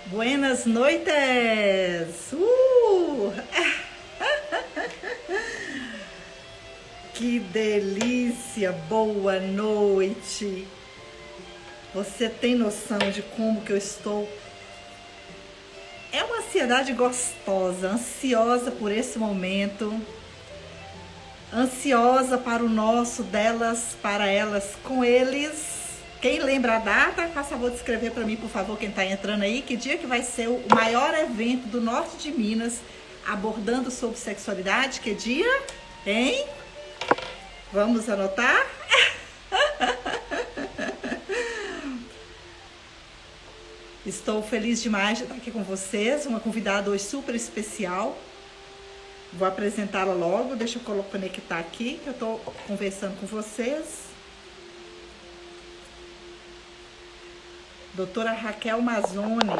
Buenas noites! Que delícia! Boa noite! Você tem noção de como que eu estou? É uma ansiedade gostosa, ansiosa por esse momento, ansiosa para o nosso, delas, para elas, com eles. Quem lembra a data, faça favor de escrever para mim, por favor, quem está entrando aí, que dia que vai ser o maior evento do norte de Minas, abordando sobre sexualidade, que dia? Hein? Vamos anotar? Estou feliz demais de estar aqui com vocês, uma convidada hoje super especial. Vou apresentá-la logo, deixa eu conectar aqui, que eu estou conversando com vocês. Doutora Raquel Mazzoni.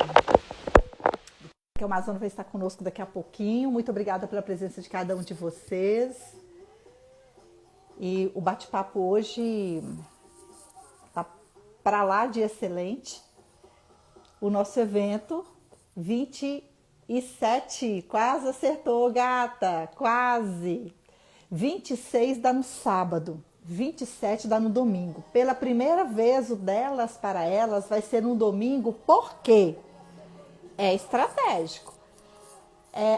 Raquel Mazzoni vai estar conosco daqui a pouquinho. Muito obrigada pela presença de cada um de vocês. E o bate-papo hoje tá para lá de excelente. O nosso evento 27, quase acertou, gata, quase. 26 dá no sábado, 27 dá no domingo. Pela primeira vez o Delas para Elas vai ser no domingo, por quê? É estratégico.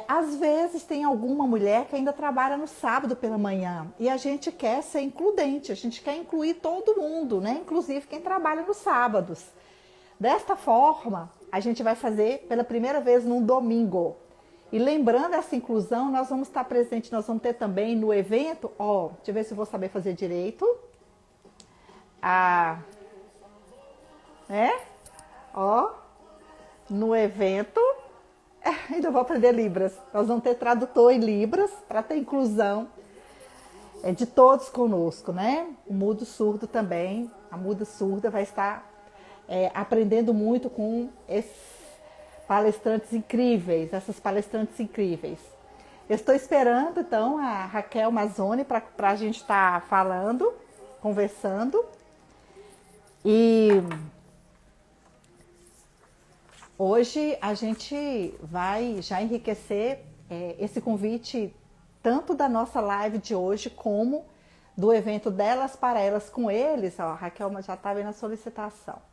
Às vezes tem alguma mulher que ainda trabalha no sábado pela manhã e a gente quer ser includente, a gente quer incluir todo mundo, né? Inclusive quem trabalha nos sábados. Desta forma, a gente vai fazer pela primeira vez num domingo. E lembrando essa inclusão, nós vamos estar presentes, nós vamos ter também no evento, deixa eu ver se eu vou saber fazer direito. No evento, ainda vou aprender Libras. Nós vamos ter tradutor em Libras para ter inclusão de todos conosco, né? O mudo surdo também, a muda surda vai estar aprendendo muito com esses palestrantes incríveis, essas palestrantes incríveis. Eu estou esperando, então, a Raquel Mazzoni para a gente estar falando, conversando. E hoje a gente vai já enriquecer esse convite, tanto da nossa live de hoje, como do evento Delas para Elas com eles. A Raquel já está vendo a solicitação.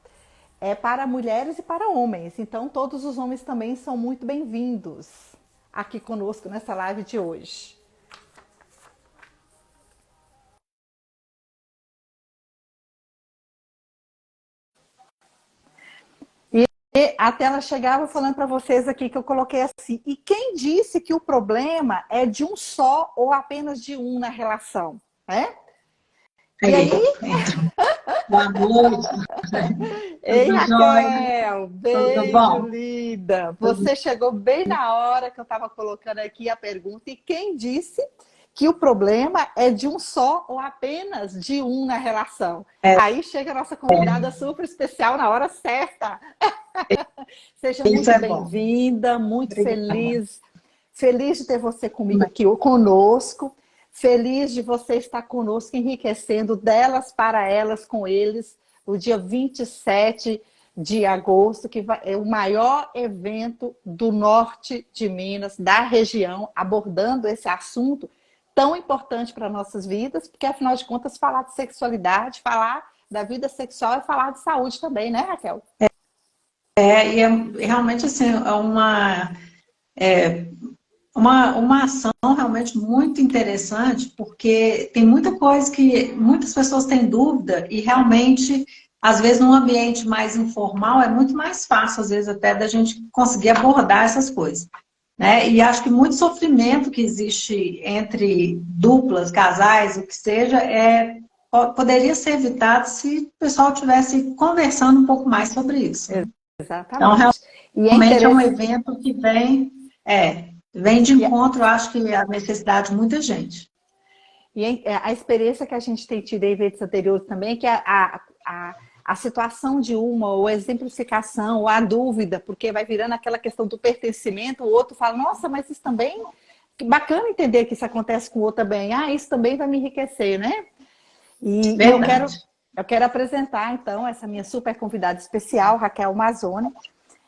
É para mulheres e para homens, então todos os homens também são muito bem-vindos aqui conosco nessa live de hoje. E a tela chegava falando para vocês aqui que eu coloquei assim, e quem disse que o problema é de um só ou apenas de um na relação, né? E aí? Boa noite. Ei, Tudo jóia? Raquel, Tudo beijo, bom? linda. Você chegou bem na hora que eu estava colocando aqui a pergunta. E quem disse que o problema é de um só ou apenas de um na relação? Aí chega a nossa convidada super especial na hora certa. Seja Isso muito é bom. bem-vinda, muito Obrigada. feliz. Feliz de ter você comigo aqui, conosco. Feliz de você estar conosco, enriquecendo Delas para Elas com eles, o dia 27 de agosto, que é o maior evento do norte de Minas, da região, abordando esse assunto tão importante para nossas vidas, porque afinal de contas, falar de sexualidade, falar da vida sexual é falar de saúde também, né, Raquel? Realmente assim, uma ação realmente muito interessante, porque tem muita coisa que muitas pessoas têm dúvida e realmente, às vezes, num ambiente mais informal, é muito mais fácil, às vezes, até da gente conseguir abordar essas coisas. Né? E acho que muito sofrimento que existe entre duplas, casais, o que seja, poderia ser evitado se o pessoal estivesse conversando um pouco mais sobre isso. Né? Então, Exatamente. E realmente é um evento que vem de encontro, acho que a necessidade de muita gente. E a experiência que a gente tem tido em eventos anteriores também, que a situação de uma, ou a exemplificação, ou a dúvida, porque vai virando aquela questão do pertencimento, o outro fala, nossa, mas isso também, que bacana entender que isso acontece com o outro também, isso também vai me enriquecer, né? E eu quero apresentar, então, essa minha super convidada especial, Raquel Mazzoni.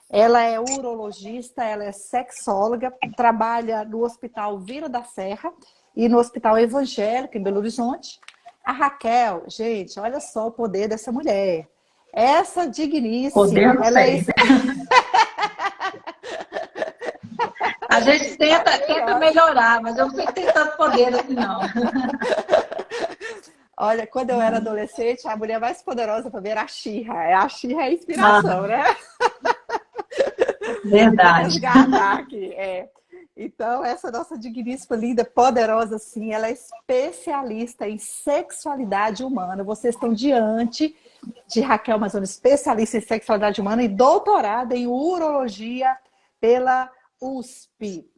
Ela é urologista, ela é sexóloga, trabalha no Hospital Vila da Serra e no Hospital Evangélico, em Belo Horizonte. A Raquel, gente, olha só o poder dessa mulher. Essa digníssima, Poder, não ela é sei. A gente tenta melhorar, mas eu não sei que tem tanto poder assim, não. Olha, quando eu era adolescente, a mulher mais poderosa para ver era a Xirra. A Xirra é a Ah, inspiração, né? Vou verdade. resgatar aqui. Então, essa nossa digníssima, linda, poderosa, sim, ela é especialista em sexualidade humana. Vocês estão diante de Raquel Mazzoni, especialista em sexualidade humana e doutorada em urologia pela USP.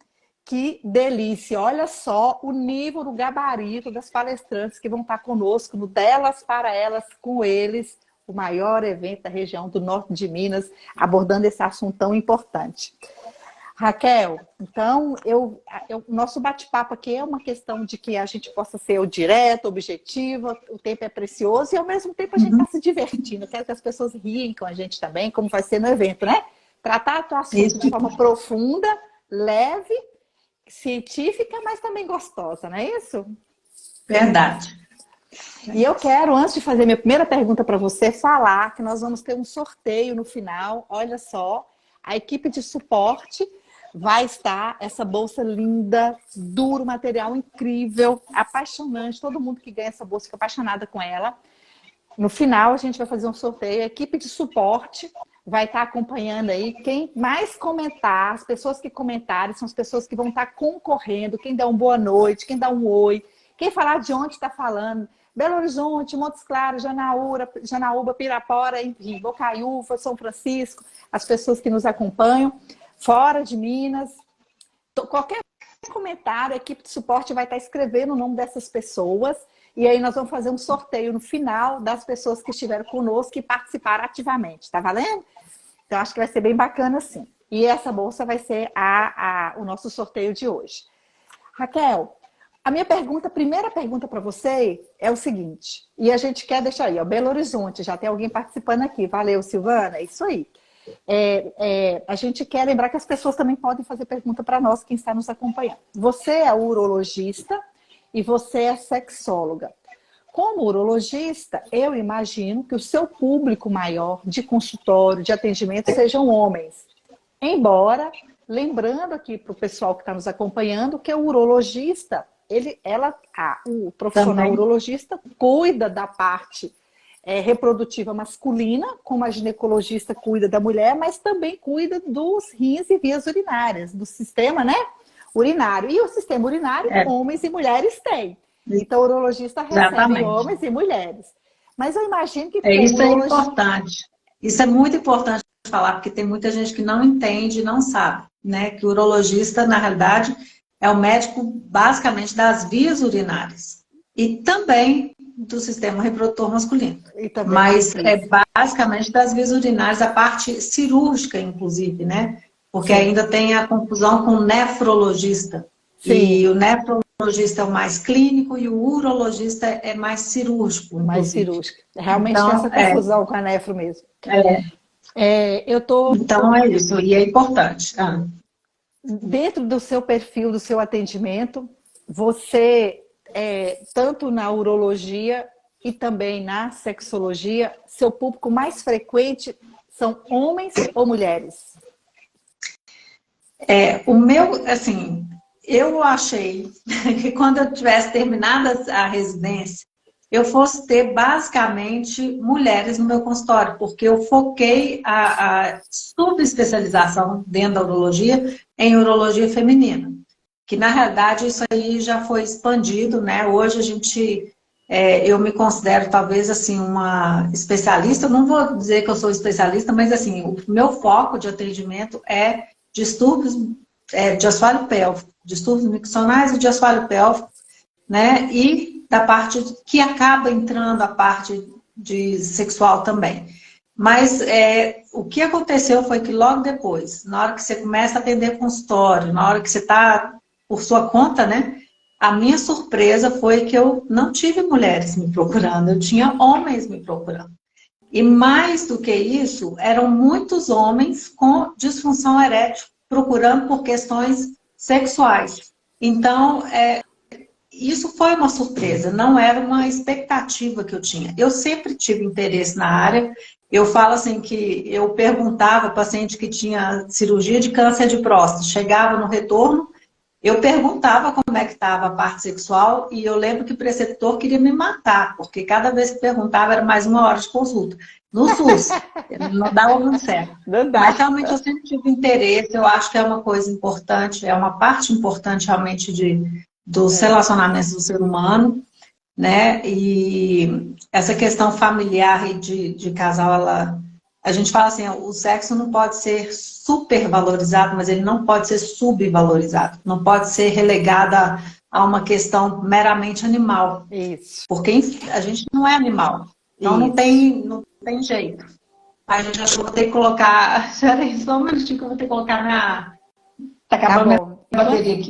Que delícia! Olha só o nível do gabarito das palestrantes que vão estar conosco no Delas para Elas com eles, o maior evento da região do norte de Minas, abordando esse assunto tão importante. Raquel, então, nosso bate-papo aqui é uma questão de que a gente possa ser direto, objetiva, o tempo é precioso e ao mesmo tempo a gente está se divertindo. Eu quero que as pessoas riem com a gente também, como vai ser no evento, né? Tratar o assunto Isso, de forma profunda, leve, científica, mas também gostosa, não é isso? verdade. E eu quero, antes de fazer minha primeira pergunta para você, falar que nós vamos ter um sorteio no final. Olha só, a equipe de suporte vai estar essa bolsa linda, duro, material incrível, apaixonante. Todo mundo que ganha essa bolsa fica apaixonada com ela. No final, a gente vai fazer um sorteio. A equipe de suporte vai estar acompanhando aí. Quem mais comentar, as pessoas que comentarem, são as pessoas que vão estar concorrendo. Quem dá uma boa noite, quem dá um oi, quem falar de onde está falando. Belo Horizonte, Montes Claros, Janaúba, Pirapora, enfim, Bocaiúva, São Francisco, as pessoas que nos acompanham, fora de Minas. Qualquer comentário, a equipe de suporte vai estar escrevendo o nome dessas pessoas. E aí nós vamos fazer um sorteio no final das pessoas que estiveram conosco e participaram ativamente, tá valendo? Então acho que vai ser bem bacana sim. E essa bolsa vai ser o nosso sorteio de hoje. Raquel, a minha primeira pergunta para você é o seguinte, e a gente quer deixar aí, ó, Belo Horizonte, já tem alguém participando aqui. Valeu, Silvana, é isso aí. A gente quer lembrar que as pessoas também podem fazer pergunta para nós, quem está nos acompanhando. Você é urologista e você é sexóloga. Como urologista, eu imagino que o seu público maior de consultório, de atendimento, sejam homens. Embora, lembrando aqui para o pessoal que está nos acompanhando, que o urologista, o profissional Também. urologista cuida da parte reprodutiva masculina, como a ginecologista cuida da mulher, mas também cuida dos rins e vias urinárias, do sistema, né, urinário. E o sistema urinário, É, homens e mulheres têm. Então, o urologista recebe exatamente. homens e mulheres. Mas eu imagino que como Isso é urologista... importante. Isso é muito importante falar, porque tem muita gente que não entende, não sabe, né? Que o urologista, na realidade, é o médico basicamente das vias urinárias e também do sistema reprodutor masculino. E também Mas é isso. basicamente das vias urinárias, a parte cirúrgica, inclusive, né? Porque Sim. ainda tem a confusão com o nefrologista. E Sim, o nefrologista é o mais clínico e o urologista é mais cirúrgico, mais inclusive. cirúrgica. Realmente tem essa Então, confusão com a nefro mesmo. é, Eu tô então é isso, e é importante. dentro do seu perfil, do seu atendimento, você, tanto na urologia e também na sexologia, seu público mais frequente são homens ou mulheres? O meu, assim, eu achei que quando eu tivesse terminado a residência, eu fosse ter basicamente mulheres no meu consultório, porque eu foquei a subespecialização dentro da urologia em urologia feminina, que na realidade isso aí já foi expandido, né? Hoje a gente, eu me considero talvez assim uma especialista, eu não vou dizer que eu sou especialista, mas assim, o meu foco de atendimento é distúrbios de assoalho pélvico, distúrbios miccionais e de assoalho pélvico, né? E da parte que acaba entrando a parte de sexual também. Mas o que aconteceu foi que logo depois, na hora que você começa a atender consultório, na hora que você está por sua conta, né? A minha surpresa foi que eu não tive mulheres me procurando, eu tinha homens me procurando. E mais do que isso, eram muitos homens com disfunção erétil procurando por questões sexuais. Então, isso foi uma surpresa, não era uma expectativa que eu tinha. Eu sempre tive interesse na área. Eu falo assim que eu perguntava paciente que tinha cirurgia de câncer de próstata, chegava no retorno, eu perguntava como é que estava a parte sexual e eu lembro que o preceptor queria me matar, porque cada vez que perguntava era mais 1 hora de consulta. No SUS, não dava muito certo. Não dá. Mas realmente eu sempre tive interesse, eu acho que é uma coisa importante, é uma parte importante realmente dos relacionamentos do ser humano, né? E essa questão familiar e de casal, a gente fala assim, o sexo não pode ser supervalorizado, mas ele não pode ser subvalorizado. Não pode ser relegado a uma questão meramente animal. Isso. Porque a gente não é animal. Então não tem jeito. A gente acha que eu vou ter que colocar... Espera aí, só um minutinho que eu vou ter que colocar na... Tá acabando minha bateria aqui.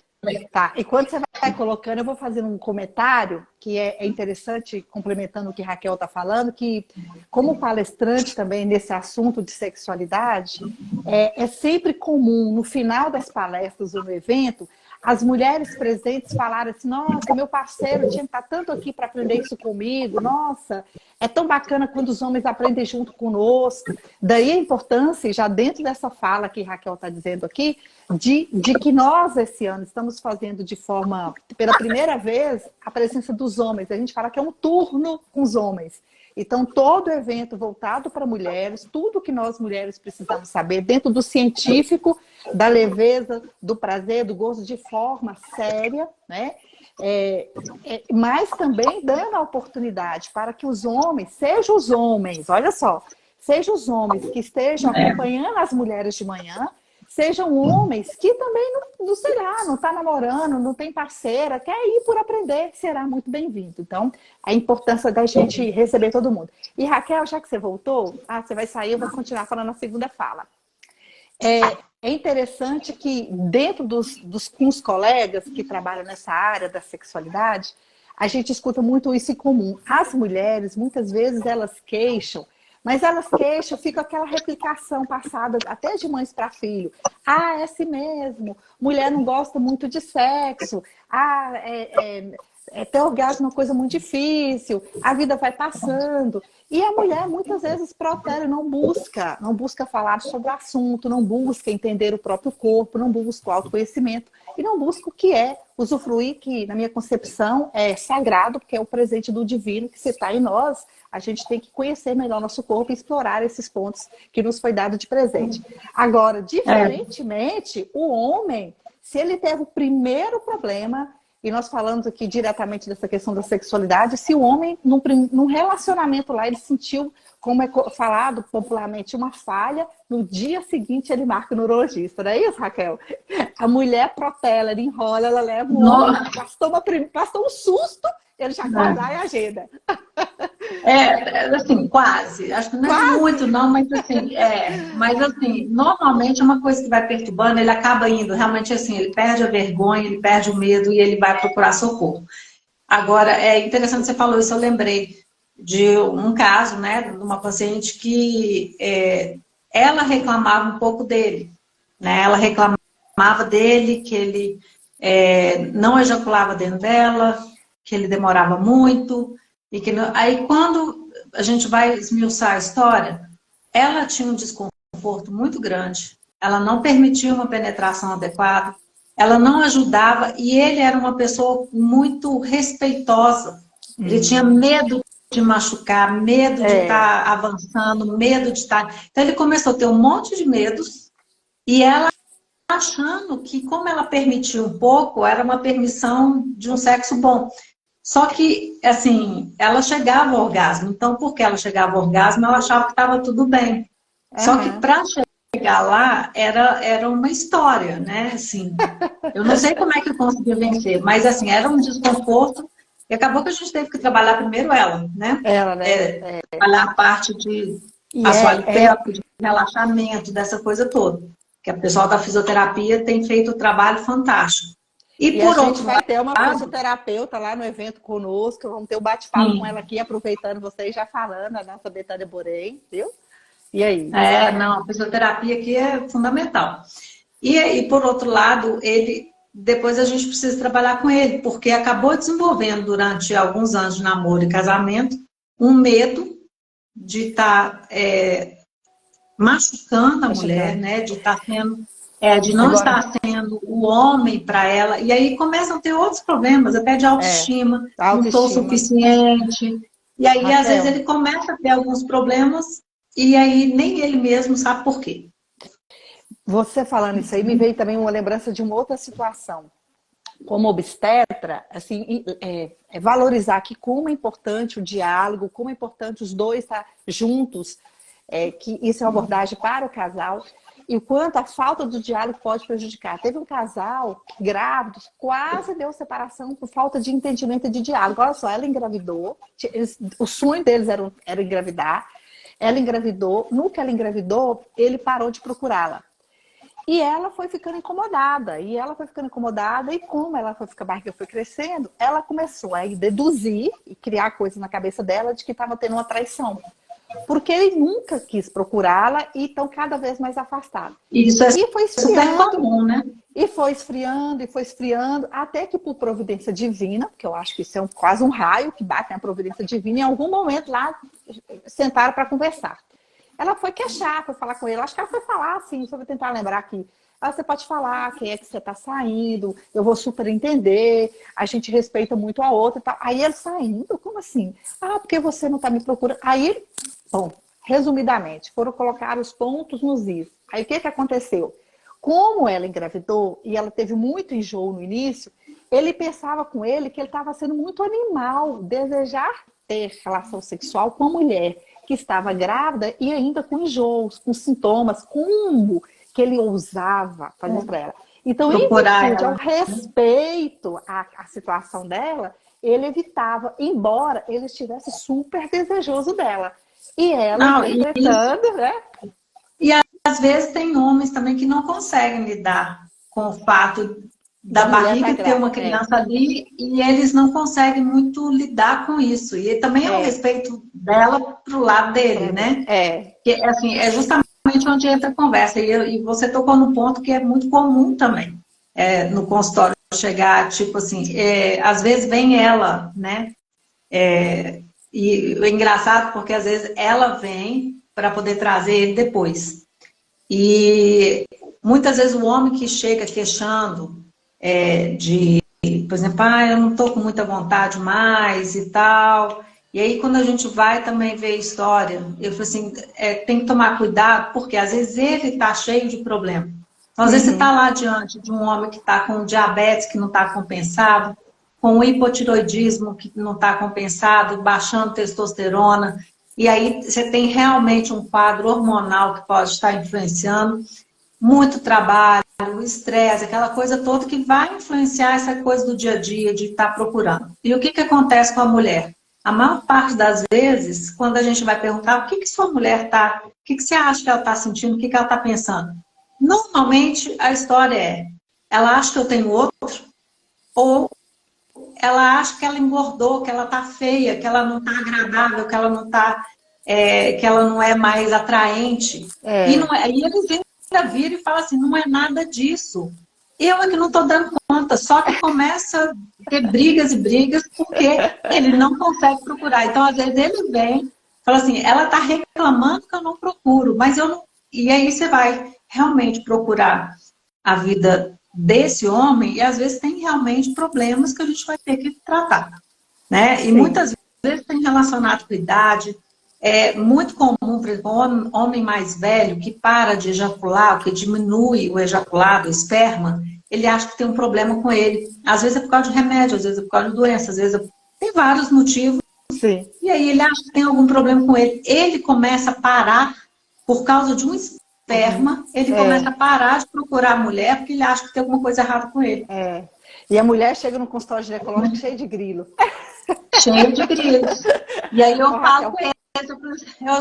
Tá, e quando você vai colocando, eu vou fazer um comentário que é interessante, complementando o que Raquel está falando, que como palestrante também nesse assunto de sexualidade, é sempre comum, no final das palestras ou no evento, as mulheres presentes falarem assim, nossa, meu parceiro tinha que estar tanto aqui para aprender isso comigo, nossa, é tão bacana quando os homens aprendem junto conosco. Daí a importância, já dentro dessa fala que Raquel está dizendo aqui, de que nós, esse ano, estamos fazendo de forma, pela primeira vez, a presença dos homens. A gente fala que é um turno com os homens. Então, todo evento voltado para mulheres, tudo que nós mulheres precisamos saber, dentro do científico, da leveza, do prazer, do gosto, de forma séria, né? Mas também dando a oportunidade para que os homens, sejam os homens, olha só, sejam os homens que estejam acompanhando as mulheres de manhã, sejam homens que também não sei lá, não está namorando, não tem parceira, quer ir por aprender, será muito bem-vindo. Então, a importância da gente receber todo mundo. E Raquel, já que você voltou, você vai sair, eu vou continuar falando a segunda fala. É interessante que dentro com os colegas que trabalham nessa área da sexualidade, a gente escuta muito isso em comum. As mulheres, muitas vezes, elas queixam, mas elas queixam, fica aquela replicação passada, até de mães para filho. É assim mesmo, mulher não gosta muito de sexo, ter orgasmo é uma coisa muito difícil, a vida vai passando. E a mulher muitas vezes protela, não busca falar sobre o assunto, não busca entender o próprio corpo, não busca o autoconhecimento e não busca o que é usufruir, que na minha concepção é sagrado, porque é o presente do divino que se está em nós. A gente tem que conhecer melhor nosso corpo e explorar esses pontos que nos foi dado de presente. Agora, diferentemente, o homem, se ele teve o primeiro problema, e nós falamos aqui diretamente dessa questão da sexualidade, se o homem, num relacionamento lá, ele sentiu, como é falado popularmente, uma falha, no dia seguinte ele marca o neurologista, não é isso, Raquel? A mulher protela, ela enrola, ela leva o homem, passou um susto, ele já acorda e agenda. Assim, quase. Acho que não é muito, não, mas assim, normalmente é uma coisa que vai perturbando, ele acaba indo, realmente assim, ele perde a vergonha, ele perde o medo e ele vai procurar socorro. Agora, é interessante você falou isso, eu lembrei de um caso, né, de uma paciente que ela reclamava um pouco dele, né, ela reclamava dele, que ele não ejaculava dentro dela, que ele demorava muito. Aí, quando a gente vai esmiuçar a história, ela tinha um desconforto muito grande, ela não permitia uma penetração adequada, ela não ajudava e ele era uma pessoa muito respeitosa. Ele tinha medo de machucar, medo de estar avançando, medo de estar... Então, ele começou a ter um monte de medos e ela achando que, como ela permitia um pouco, era uma permissão de um sexo bom. Só que, assim, ela chegava ao orgasmo. Então, porque ela chegava ao orgasmo, ela achava que estava tudo bem. Só que para chegar lá, era uma história, né? Assim, eu não sei como é que eu consegui vencer, mas, assim, era um desconforto. E acabou que a gente teve que trabalhar primeiro ela, né? Trabalhar a parte de assoalho pélvico, de relaxamento, dessa coisa toda. Que a pessoal da fisioterapia tem feito um trabalho fantástico. E a gente vai ter uma fisioterapeuta lá no evento conosco, vamos ter um bate-papo com ela aqui, aproveitando vocês já falando, a nossa Betânia Borém, viu? E aí? Não, a fisioterapia aqui é fundamental. E por outro lado, depois a gente precisa trabalhar com ele, porque acabou desenvolvendo durante alguns anos de namoro e casamento um medo de estar machucando a mulher, né? De estar sendo, de não estar sendo o homem para ela. E aí começam a ter outros problemas, até de autoestima, não sou suficiente. E aí, Raquel, às vezes, ele começa a ter alguns problemas e aí nem ele mesmo sabe por quê. Você falando isso aí, me veio também uma lembrança de uma outra situação. Como obstetra, assim, valorizar que como é importante o diálogo, como é importante os dois estar juntos, que isso é uma abordagem para o casal, e o quanto a falta do diálogo pode prejudicar. Teve um casal grávido, quase deu separação por falta de entendimento e de diálogo. Olha só, ela engravidou, o sonho deles era engravidar, ela engravidou, no que ela engravidou, ele parou de procurá-la. E ela foi ficando incomodada, e como ela a barriga foi crescendo, ela começou a deduzir e criar coisas na cabeça dela de que estava tendo uma traição. Porque ele nunca quis procurá-la e estão cada vez mais afastados. Isso é super comum, né? E foi esfriando, até que por providência divina, porque eu acho que isso é quase um raio que bate na providência divina, em algum momento lá sentaram para conversar. Ela foi queixar, foi falar com ele. Acho que ela foi falar assim, só vou tentar lembrar aqui. Você pode falar quem é que você está saindo, eu vou super entender, a gente respeita muito a outra e tal. Aí ele saindo, como assim? Porque você não está me procurando. Aí, bom, resumidamente, foram colocar os pontos nos is. Aí o que aconteceu? Como ela engravidou e ela teve muito enjoo no início, ele pensava com ele que ele estava sendo muito animal, desejar ter relação sexual com a mulher que estava grávida e ainda com enjoos, com sintomas, como que ele ousava fazer para ela. Então, em virtude ao respeito à situação dela, ele evitava, embora ele estivesse super desejoso dela. E ela, entretanto, né? E às vezes tem homens também que não conseguem lidar com o fato da barriga ter uma criança ali e eles não conseguem muito lidar com isso. E também é o respeito dela pro lado dele, né? Que, assim, é justamente onde entra a conversa. E você tocou num ponto que é muito comum também no consultório chegar, tipo assim, às vezes vem ela, né? E é engraçado porque às vezes ela vem para poder trazer ele depois. E muitas vezes o homem que chega queixando por exemplo, eu não estou com muita vontade mais e tal. E aí quando a gente vai também ver a história, eu falo assim, tem que tomar cuidado, porque às vezes ele está cheio de problema. Então, às vezes você está lá diante de um homem que está com diabetes que não está compensado, com hipotiroidismo que não está compensado, baixando testosterona, e aí você tem realmente um quadro hormonal que pode estar influenciando, muito trabalho, estresse, aquela coisa toda que vai influenciar essa coisa do dia a dia, de estar procurando. E o que acontece com a mulher? A maior parte das vezes, quando a gente vai perguntar o que sua mulher está, o que você acha que ela está sentindo, o que ela está pensando? Normalmente a história ela acha que eu tenho outro, ou ela acha que ela engordou, que ela está feia, que ela não está agradável, que ela não está, que ela não é mais atraente. E eles ainda viram e falam assim, não é nada disso. Eu é que não estou dando conta, só que começa a ter brigas e brigas porque ele não consegue procurar. Então, às vezes, ele vem, fala assim, ela está reclamando que eu não procuro, mas eu não... E aí você vai realmente procurar a vida desse homem e às vezes tem realmente problemas que a gente vai ter que tratar, né? E muitas vezes tem relacionado com idade. É muito comum, por exemplo, um homem mais velho que para de ejacular, que diminui o ejaculado, o esperma, ele acha que tem um problema com ele. Às vezes é por causa de remédio, às vezes é por causa de doença, às vezes tem vários motivos. E aí ele acha que tem algum problema com ele. Ele começa a parar por causa de um esperma, ele começa a parar de procurar a mulher porque ele acha que tem alguma coisa errada com ele. E a mulher chega no consultório ginecológico cheio de grilo. Cheio de grilos. E aí eu falo com ele.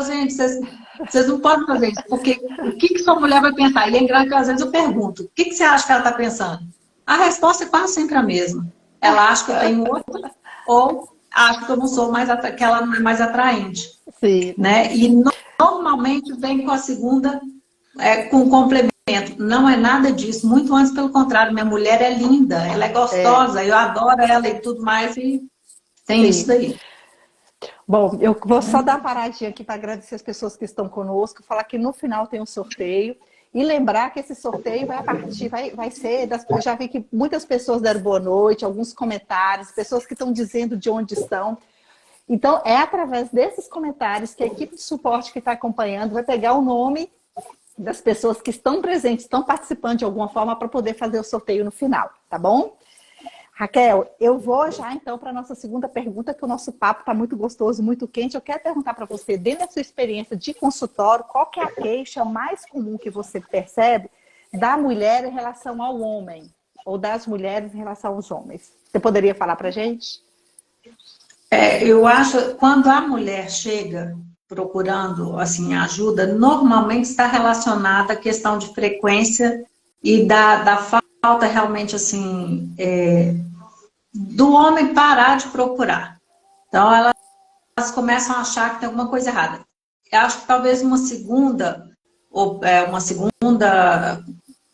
Gente, vocês não podem fazer isso, porque o que sua mulher vai pensar? E é engraçado que às vezes eu pergunto, o que você acha que ela está pensando? A resposta é quase sempre a mesma. Ela acha que eu tenho outro, ou acha que eu não sou mais, que ela não é mais atraente. Sim. Né? E normalmente vem com a segunda, com complemento. Não é nada disso, muito antes pelo contrário. Minha mulher é linda, ela é É, gostosa, eu adoro ela e tudo mais, e tem isso sim. daí. Bom, eu vou só dar uma paradinha aqui para agradecer as pessoas que estão conosco, falar que no final tem um sorteio e lembrar que esse sorteio vai a partir, vai ser das, eu já vi que muitas pessoas deram boa noite, alguns comentários, pessoas que estão dizendo de onde estão. Então, é através desses comentários que a equipe de suporte que está acompanhando vai pegar o nome das pessoas que estão presentes, estão participando de alguma forma para poder fazer o sorteio no final, tá bom? Raquel, eu vou já então para a nossa segunda pergunta, que o nosso papo está muito gostoso, muito quente. Eu quero perguntar para você, dentro da sua experiência de consultório, qual que é a queixa mais comum que você percebe da mulher em relação ao homem, ou das mulheres em relação aos homens? Você poderia falar para a gente? Eu acho quando a mulher chega procurando assim ajuda, normalmente está relacionada à questão de frequência e da falta realmente assim do homem parar de procurar. Então elas começam a achar que tem alguma coisa errada. Eu acho que talvez uma segunda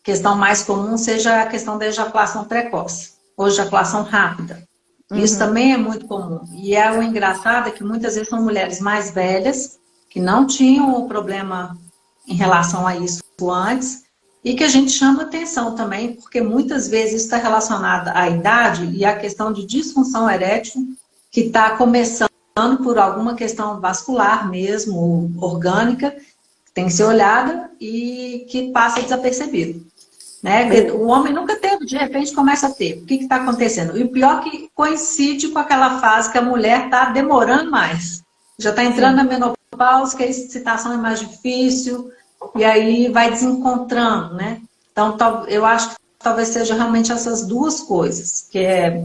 questão mais comum seja a questão da ejaculação precoce, ou ejaculação rápida. Isso Uhum. também é muito comum. E o engraçado é que muitas vezes são mulheres mais velhas, que não tinham o problema em relação a isso antes, e que a gente chama atenção também, porque muitas vezes está relacionada à idade e à questão de disfunção erétil, que está começando por alguma questão vascular mesmo, orgânica, que tem que ser olhada e que passa desapercebido. Né? O homem nunca teve, de repente começa a ter. O que está acontecendo? E o pior é que coincide com aquela fase que a mulher está demorando mais. Já está entrando Sim. na menopausa, que a excitação é mais difícil, e aí vai desencontrando, né? Então, eu acho que talvez seja realmente essas duas coisas, que é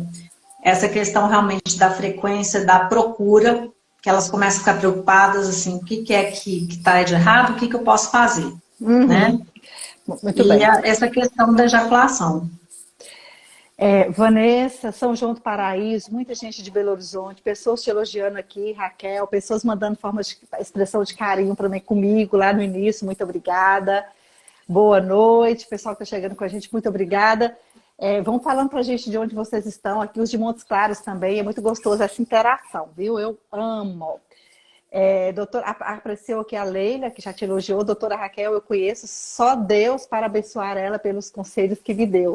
essa questão realmente da frequência, da procura, que elas começam a ficar preocupadas, assim, o que é que está de errado, o que eu posso fazer, né? Uhum. Muito E bem. essa questão da ejaculação. Vanessa, São João do Paraíso, muita gente de Belo Horizonte, pessoas te elogiando aqui, Raquel, pessoas mandando formas de expressão de carinho para mim comigo lá no início, muito obrigada. Boa noite, pessoal que está chegando com a gente, muito obrigada. Vão falando para a gente de onde vocês estão, aqui os de Montes Claros também, é muito gostoso essa interação, viu? Eu amo. Apareceu aqui a Leila, que já te elogiou. Doutora Raquel, eu conheço só Deus para abençoar ela pelos conselhos que me deu.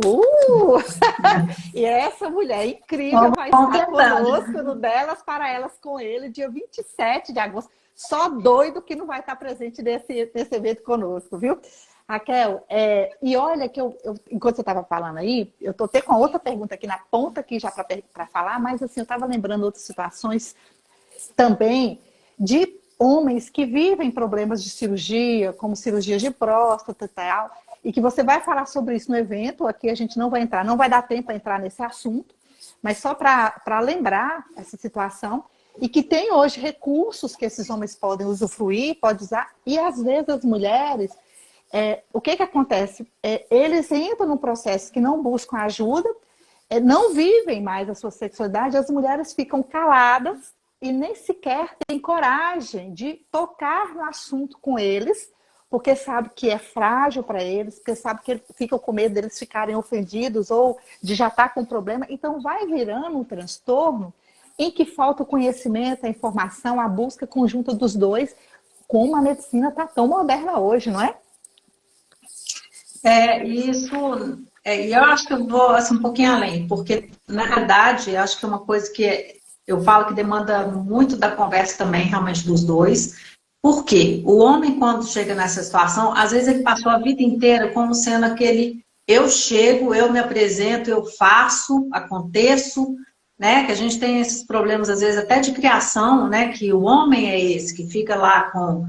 E essa mulher incrível vai Vamos estar tentar. conosco no Delas para Elas com ele, dia 27 de agosto. Só doido que não vai estar presente nesse evento conosco, viu? Raquel, e olha que enquanto você estava falando aí, eu estou até com outra pergunta aqui na ponta aqui já para falar, mas assim, eu estava lembrando outras situações também de homens que vivem problemas de cirurgia, como cirurgia de próstata e tal, e que você vai falar sobre isso no evento. Aqui a gente não vai entrar, não vai dar tempo para entrar nesse assunto, mas só para lembrar essa situação, e que tem hoje recursos que esses homens podem usufruir, podem usar, e às vezes as mulheres, o que acontece? Eles entram num processo que não buscam ajuda, não vivem mais a sua sexualidade, as mulheres ficam caladas e nem sequer têm coragem de tocar no assunto com eles, porque sabe que é frágil para eles, porque sabe que ficam com medo deles ficarem ofendidos ou de já estar com problema. Então vai virando um transtorno em que falta o conhecimento, a informação, a busca conjunta dos dois, como a medicina está tão moderna hoje, não é? E eu acho que eu vou assim, um pouquinho além, porque, na verdade, acho que é uma coisa que eu falo que demanda muito da conversa também, realmente, dos dois. Por quê? O homem, quando chega nessa situação, às vezes ele passou a vida inteira como sendo aquele eu chego, eu me apresento, eu faço, aconteço, né? Que a gente tem esses problemas, às vezes, até de criação, né? Que o homem é esse, que fica lá com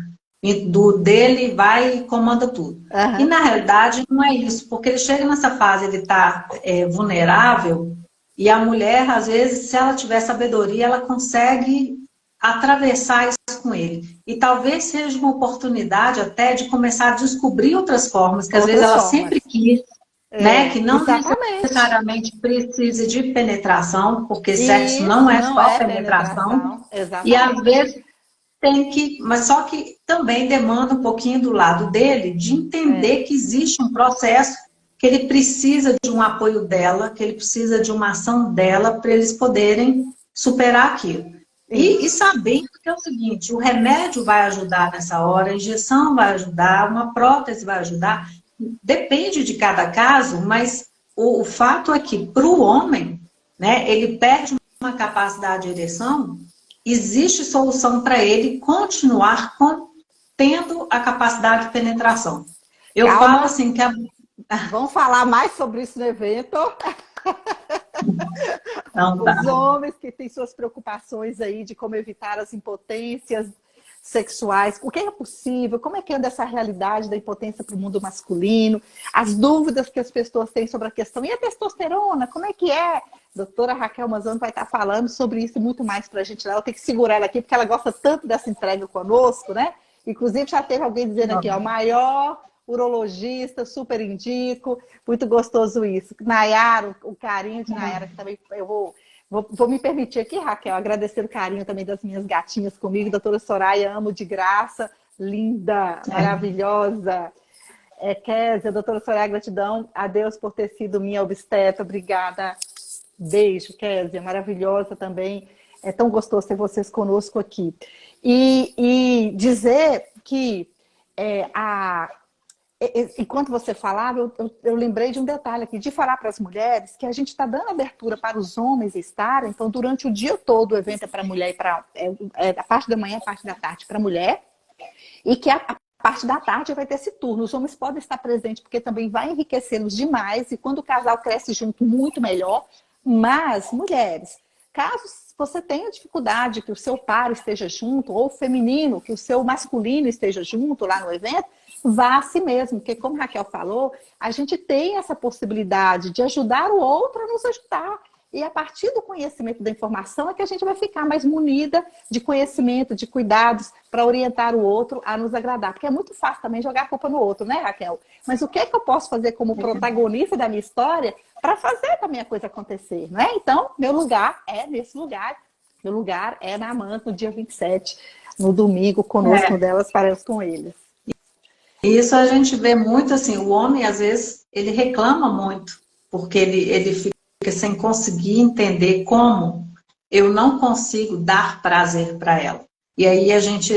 do dele, vai e comanda tudo. E Uhum. na realidade não é isso, porque ele chega nessa fase, ele está vulnerável, e a mulher, às vezes, se ela tiver sabedoria, ela consegue atravessar isso com ele. E talvez seja uma oportunidade até de começar a descobrir outras formas, que às vezes Outras ela formas. sempre quis, né? Que não Exatamente. necessariamente precise de penetração, porque sexo não Isso é não só é penetração. penetração, E às exatamente. vezes tem que, mas só que também demanda um pouquinho do lado dele de É, entender que existe um processo que ele precisa de um apoio dela, que ele precisa de uma ação dela para eles poderem superar aquilo. E isso. sabendo que é o seguinte, o remédio vai ajudar nessa hora, a injeção vai ajudar, uma prótese vai ajudar, depende de cada caso, mas o fato é que para o homem, né, ele perde uma capacidade de ereção, existe solução para ele continuar tendo a capacidade de penetração. Eu falo Calma, assim que vamos falar mais sobre isso no evento. não tá. Os homens que têm suas preocupações aí de como evitar as impotências sexuais, o que é possível, como é que anda essa realidade da impotência para o mundo masculino, as dúvidas que as pessoas têm sobre a questão, e a testosterona, como é que é? Doutora Raquel Manzano vai estar falando sobre isso muito mais para a gente. Ela tem que segurar ela aqui, porque ela gosta tanto dessa entrega conosco, né? Inclusive, já teve alguém dizendo aqui, ó, maior urologista, super indico, muito gostoso isso. Nayara, o carinho de Nayara, que também eu vou me permitir aqui, Raquel, agradecer o carinho também das minhas gatinhas comigo, doutora Soraya, amo de graça, linda, maravilhosa. Kézia, doutora Soraya, gratidão a Deus por ter sido minha obstetra, obrigada. Beijo, Kézia, maravilhosa também. É tão gostoso ter vocês conosco aqui. E dizer que é, a, enquanto você falava, eu lembrei de um detalhe aqui, de falar para as mulheres que a gente está dando abertura para os homens estarem, então durante o dia todo o evento é para mulher e para a parte da manhã, a parte da tarde para mulher, e que a parte da tarde vai ter esse turno. Os homens podem estar presentes, porque também vai enriquecê-los demais, e quando o casal cresce junto, muito melhor. Mas, mulheres, caso você tenha dificuldade que o seu par esteja junto, ou feminino, que o seu masculino esteja junto lá no evento, vá a si mesmo, porque como a Raquel falou, a gente tem essa possibilidade de ajudar o outro a nos ajudar. E a partir do conhecimento da informação é que a gente vai ficar mais munida de conhecimento, de cuidados para orientar o outro a nos agradar. Porque é muito fácil também jogar a culpa no outro, né, Raquel? Mas o que é que eu posso fazer como protagonista da minha história para fazer também a coisa acontecer, não é? Então, meu lugar é nesse lugar. Meu lugar é na Amanda, no dia 27, no domingo, conosco, no É, Delas Parece com eles. isso a gente vê muito assim, o homem às vezes ele reclama muito, porque ele fica sem conseguir entender como eu não consigo dar prazer para ela. E aí a gente,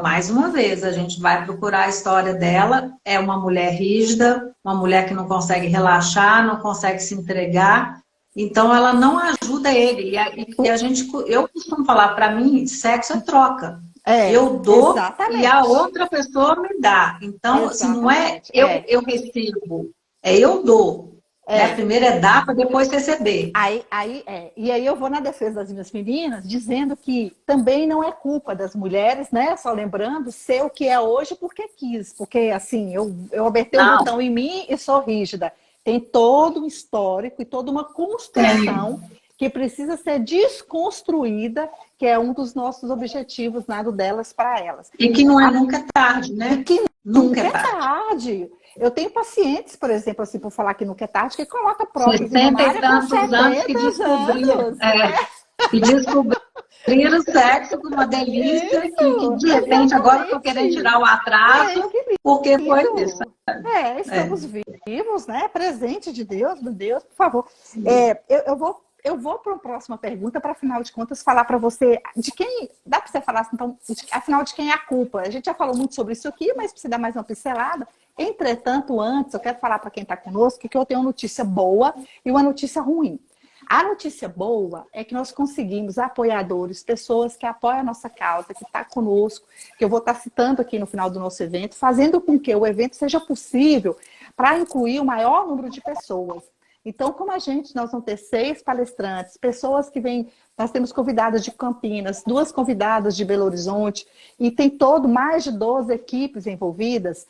mais uma vez, a gente vai procurar a história dela, é uma mulher rígida, uma mulher que não consegue relaxar, não consegue se entregar, então ela não ajuda ele. Eu costumo falar, para mim, sexo é troca. Eu dou e a Exatamente. outra pessoa me dá. Então, assim, não é Exatamente. É. eu recebo, é eu dou. Né? É. Primeiro é dar para depois receber. E aí eu vou na defesa das minhas meninas, dizendo que também não é culpa das mulheres, né? Só lembrando, ser o que é hoje porque quis. Porque, assim, eu apertei o Não, botão em mim e sou rígida. Tem todo um histórico e toda uma construção tem. que precisa ser desconstruída, que é um dos nossos objetivos, nada delas para elas. E que não é nunca tarde, E né? que Nunca nunca é é tarde. tarde. Eu tenho pacientes, por exemplo, assim, por falar que nunca é tarde, que coloca prótese 60 e mamária com tantos anos que 70 descobriram, anos. que descobriram o sexo com uma delícia, que Isso, de repente agora estou querendo exatamente. tirar o Gente, atraso, que porque foi isso. lindo. É. Estamos vivos, né? Presente de Deus, meu Deus, por favor. Eu vou para a próxima pergunta, para afinal de contas, falar para você de quem. Dá para você falar assim, então, afinal, de quem é a culpa? A gente já falou muito sobre isso aqui, mas precisa dar mais uma pincelada. Entretanto, antes, eu quero falar para quem está conosco que eu tenho uma notícia boa e uma notícia ruim. A notícia boa é que nós conseguimos apoiadores, pessoas que apoiam a nossa causa, que está conosco, que eu vou estar citando aqui no final do nosso evento, fazendo com que o evento seja possível para incluir o maior número de pessoas. Então, como nós vamos ter 6 palestrantes, pessoas que vêm, nós temos convidadas de Campinas, 2 convidadas de Belo Horizonte, e tem mais de 12 equipes envolvidas.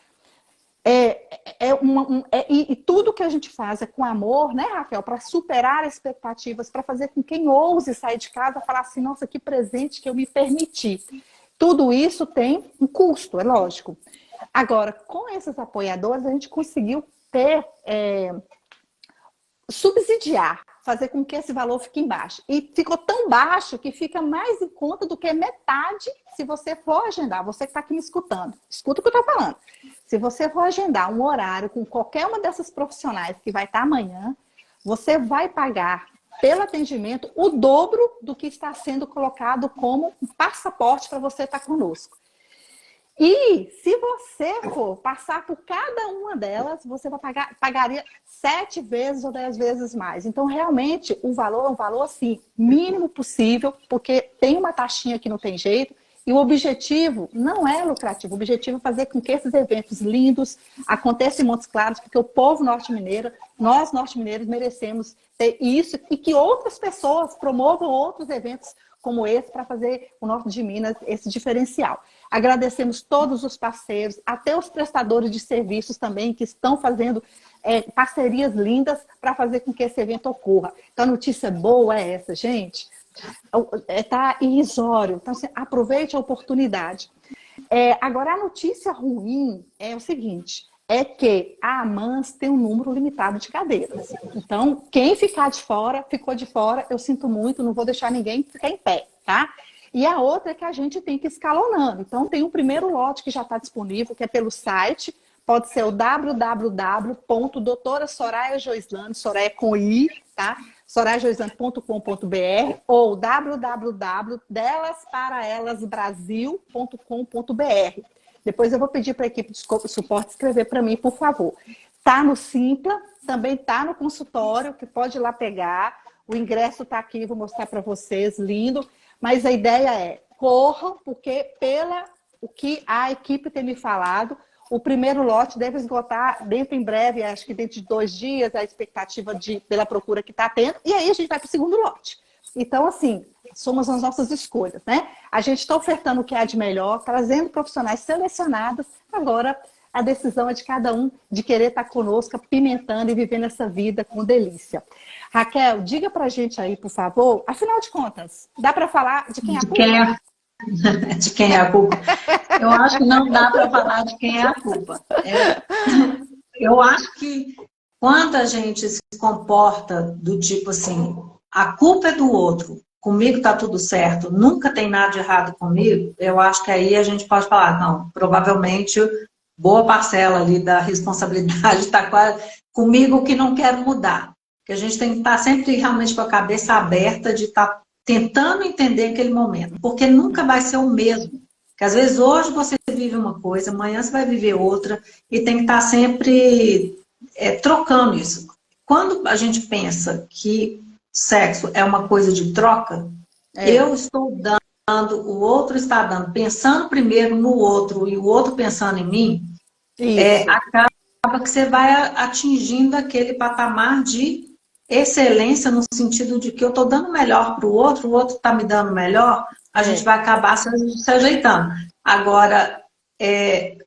E tudo que a gente faz é com amor, né, Raquel? Para superar expectativas, para fazer com quem ouse sair de casa falar assim, nossa, que presente que eu me permiti. Tudo isso tem um custo, é lógico. Agora, com esses apoiadores, a gente conseguiu ter, subsidiar, fazer com que esse valor fique baixo. E ficou tão baixo que fica mais em conta do que metade se você for agendar. Você que está aqui me escutando, escuta o que eu estou falando. Se você for agendar um horário com qualquer uma dessas profissionais que vai estar amanhã, você vai pagar pelo atendimento o dobro do que está sendo colocado como um passaporte para você estar conosco. E se você for passar por cada uma delas, você pagaria 7 vezes ou 10 vezes mais. Então, realmente, o valor é um valor, assim, mínimo possível, porque tem uma taxinha que não tem jeito, e o objetivo não é lucrativo. O objetivo é fazer com que esses eventos lindos aconteçam em Montes Claros, porque o povo norte-mineiro, nós norte-mineiros, merecemos ter isso, e que outras pessoas promovam outros eventos como esse para fazer o norte de Minas esse diferencial. Agradecemos todos os parceiros, até os prestadores de serviços também, que estão fazendo parcerias lindas para fazer com que esse evento ocorra. Então, a notícia boa é essa, gente. Está irrisório. Então, assim, aproveite a oportunidade. Agora, a notícia ruim é o seguinte, é que a AMANS tem um número limitado de cadeiras. Então, quem ficar de fora, ficou de fora, eu sinto muito, não vou deixar ninguém ficar em pé, tá? E a outra é que a gente tem que ir escalonando. Então, tem um primeiro lote que já está disponível, que é pelo site, pode ser o www.doutorasorayajoislane, Soraya com I, tá? sorayajoislane.com.br ou www.delasparaelasbrasil.com.br. Depois eu vou pedir para a equipe de suporte escrever para mim, por favor. Tá no Simpla, também tá no consultório, que pode ir lá pegar. O ingresso tá aqui, vou mostrar para vocês, lindo. Mas a ideia é, corram, porque o que a equipe tem me falado, o primeiro lote deve esgotar dentro em breve, acho que dentro de 2 dias, a expectativa pela procura que está tendo, e aí a gente vai para o segundo lote. Então, assim, somos as nossas escolhas, né? A gente está ofertando o que há de melhor, trazendo profissionais selecionados. Agora, a decisão é de cada um de querer estar conosco, apimentando e vivendo essa vida com delícia. Raquel, diga pra gente aí, por favor, afinal de contas, dá para falar de quem é a culpa? De quem é a culpa? Eu acho que não dá para falar de quem é a culpa. Eu acho que quando a gente se comporta do tipo assim, a culpa é do outro, comigo tá tudo certo, nunca tem nada de errado comigo, eu acho que aí a gente pode falar, não, provavelmente boa parcela ali da responsabilidade está comigo que não quero mudar. Porque a gente tem que estar sempre realmente com a cabeça aberta de estar tentando entender aquele momento, porque nunca vai ser o mesmo. Porque às vezes hoje você vive uma coisa, amanhã você vai viver outra, e tem que estar sempre trocando isso. Quando a gente pensa que sexo é uma coisa de troca, eu estou dando, o outro está dando, pensando primeiro no outro e o outro pensando em mim, acaba que você vai atingindo aquele patamar de excelência no sentido de que eu estou dando melhor para o outro está me dando melhor, a gente vai acabar se ajeitando. Agora,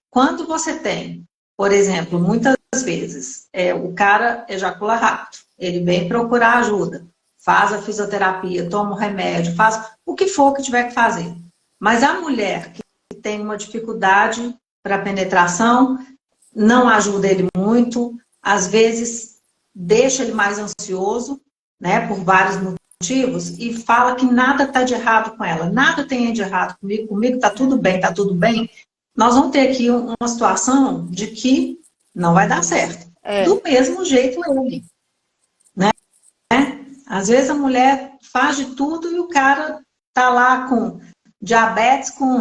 quando você tem, por exemplo, muitas vezes, o cara ejacula rápido, ele vem procurar ajuda, faz a fisioterapia, toma o remédio, faz o que for que tiver que fazer. Mas a mulher que tem uma dificuldade para penetração, não ajuda ele muito, às vezes deixa ele mais ansioso, né, por vários motivos, e fala que nada está de errado com ela, nada tem de errado comigo está tudo bem, está tudo bem. Nós vamos ter aqui uma situação de que não vai dar certo. Do mesmo jeito ele, né? Às vezes a mulher faz de tudo e o cara tá lá com diabetes, com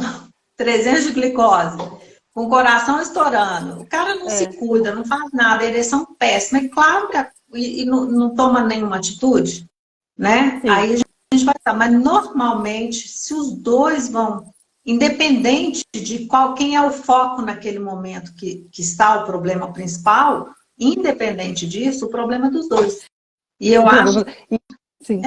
300 de glicose, com o coração estourando. O cara não se cuida, não faz nada, ereção péssima. É claro que e não toma nenhuma atitude, né? Sim. Aí a gente vai estar. Mas normalmente, se os dois vão, independente de quem é o foco naquele momento que está o problema principal, independente disso, o problema é dos dois. E eu acho Sim.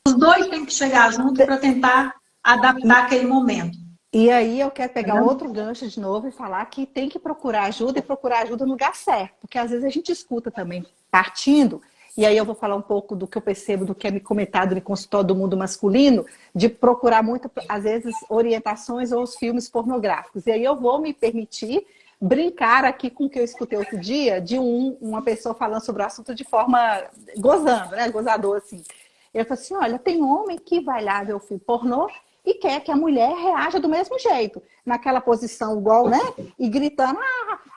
Os dois têm que chegar juntos para tentar adaptar aquele momento. E aí eu quero pegar outro gancho de novo e falar que tem que procurar ajuda e procurar ajuda no lugar certo. Porque às vezes a gente escuta também partindo, e aí eu vou falar um pouco do que eu percebo, do que é me comentado no consultório do mundo masculino, de procurar muito, às vezes, orientações ou os filmes pornográficos. E aí eu vou me permitir brincar aqui com o que eu escutei outro dia, de uma pessoa falando sobre o assunto de forma gozando, né? Gozador, assim. Ele falou assim, olha, tem homem que vai lá ver o filme pornô e quer que a mulher reaja do mesmo jeito, naquela posição igual, né? E gritando,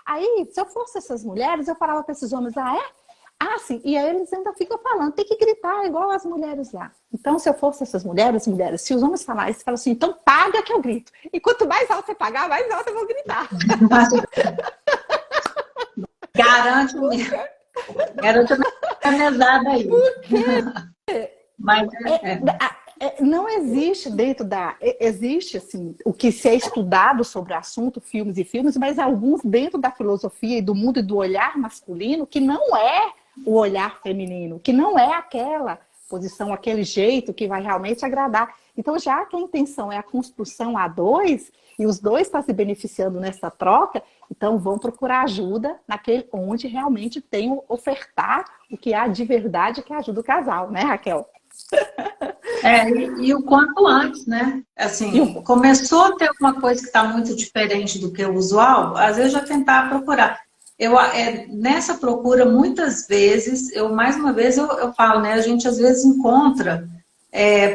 aí, se eu fosse essas mulheres, eu falava para esses homens, Ah, sim, e aí eles ainda ficam falando, tem que gritar igual as mulheres lá. Então, se eu fosse essas mulheres, se os homens falarem, eles falam assim, então paga que eu grito. E quanto mais alto você pagar, mais alto eu vou gritar. Garante mesmo. Garante a mesada aí. Mas Não existe existe assim, o que se é estudado sobre o assunto, filmes e filmes, mas alguns dentro da filosofia e do mundo e do olhar masculino que não é o olhar feminino, que não é aquela posição, aquele jeito que vai realmente agradar. Então, já que a intenção é a construção a dois, e os dois estão se beneficiando nessa troca, então vão procurar ajuda naquele onde realmente tem o ofertar o que há de verdade que ajuda o casal, né, Raquel? E o quanto antes, né? Assim, começou a ter alguma coisa que está muito diferente do que o usual, às vezes já tentar procurar. Nessa procura, muitas vezes, mais uma vez eu falo, né? A gente às vezes encontra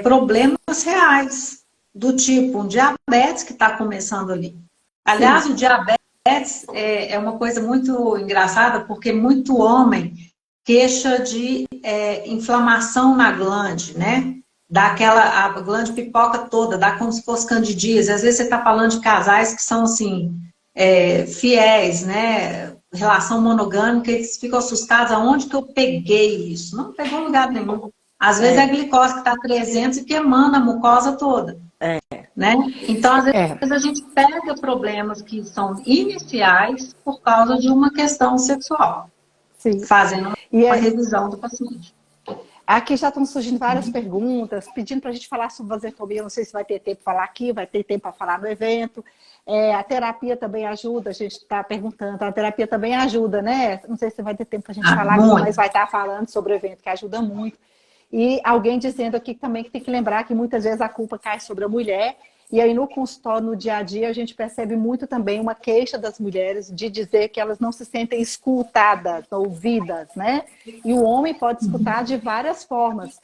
problemas reais, do tipo um diabetes que está começando ali. Aliás, o diabetes é uma coisa muito engraçada, porque muito homem queixa de inflamação na glande, né? A glande pipoca toda, dá como se fosse candidíase. Às vezes você está falando de casais que são assim, fiéis, né? Relação monogâmica, eles ficam assustados, aonde que eu peguei isso? Não pegou lugar nenhum. Às vezes é a glicose que está 300 e queimando a mucosa toda. Né? Então, às vezes a gente pega problemas que são iniciais por causa de uma questão sexual. Sim. Fazendo uma revisão do paciente. Aqui já estão surgindo várias perguntas, pedindo para a gente falar sobre vasectomia. Não sei se vai ter tempo para falar aqui, vai ter tempo para falar no evento. A terapia também ajuda, a gente está perguntando. A terapia também ajuda, né? Não sei se vai ter tempo para a gente falar aqui, mas vai estar falando sobre o evento, que ajuda muito. E alguém dizendo aqui também que tem que lembrar que muitas vezes a culpa cai sobre a mulher. E aí no consultório, no dia a dia, a gente percebe muito também uma queixa das mulheres de dizer que elas não se sentem escutadas, ouvidas, né? E o homem pode escutar de várias formas.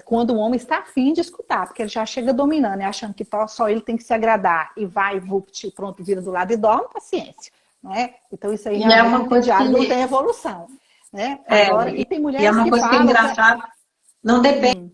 Quando o homem está afim de escutar, porque ele já chega dominando, achando que só ele tem que se agradar e vai, vupt, pronto, vira do lado e dorme, paciência. Né? Então isso aí realmente é uma coisa que... não tem evolução. Né? Agora, e tem mulheres é uma coisa que é engraçada. Não depende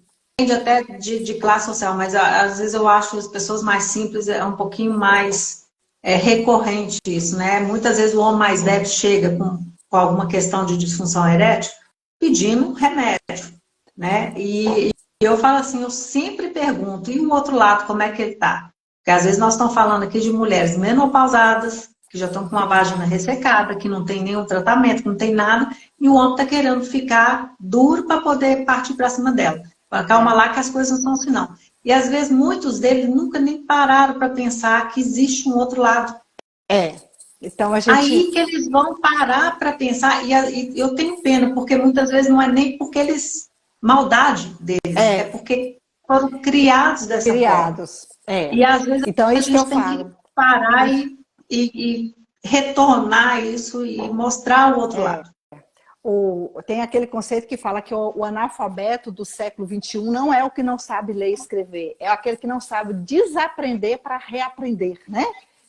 até de classe social, mas às vezes eu acho que as pessoas mais simples é um pouquinho mais recorrente isso, né? Muitas vezes o homem mais velho chega com alguma questão de disfunção erétil pedindo remédio, né? E eu falo assim, eu sempre pergunto, e o outro lado, como é que ele tá? Porque às vezes nós estamos falando aqui de mulheres menopausadas, que já estão com uma vagina ressecada, que não tem nenhum tratamento, que não tem nada, e o homem está querendo ficar duro para poder partir para cima dela. Calma lá que as coisas não são assim, não. E às vezes muitos deles nunca nem pararam para pensar que existe um outro lado. Então a gente... Aí que eles vão parar para pensar, e eu tenho pena, porque muitas vezes não é nem porque eles... maldade deles, é porque foram criados dessa forma. E às vezes então, a gente tem que parar e retornar isso e mostrar o outro lado. Tem aquele conceito que fala que o analfabeto do século XXI não é o que não sabe ler e escrever, é aquele que não sabe desaprender para reaprender, né?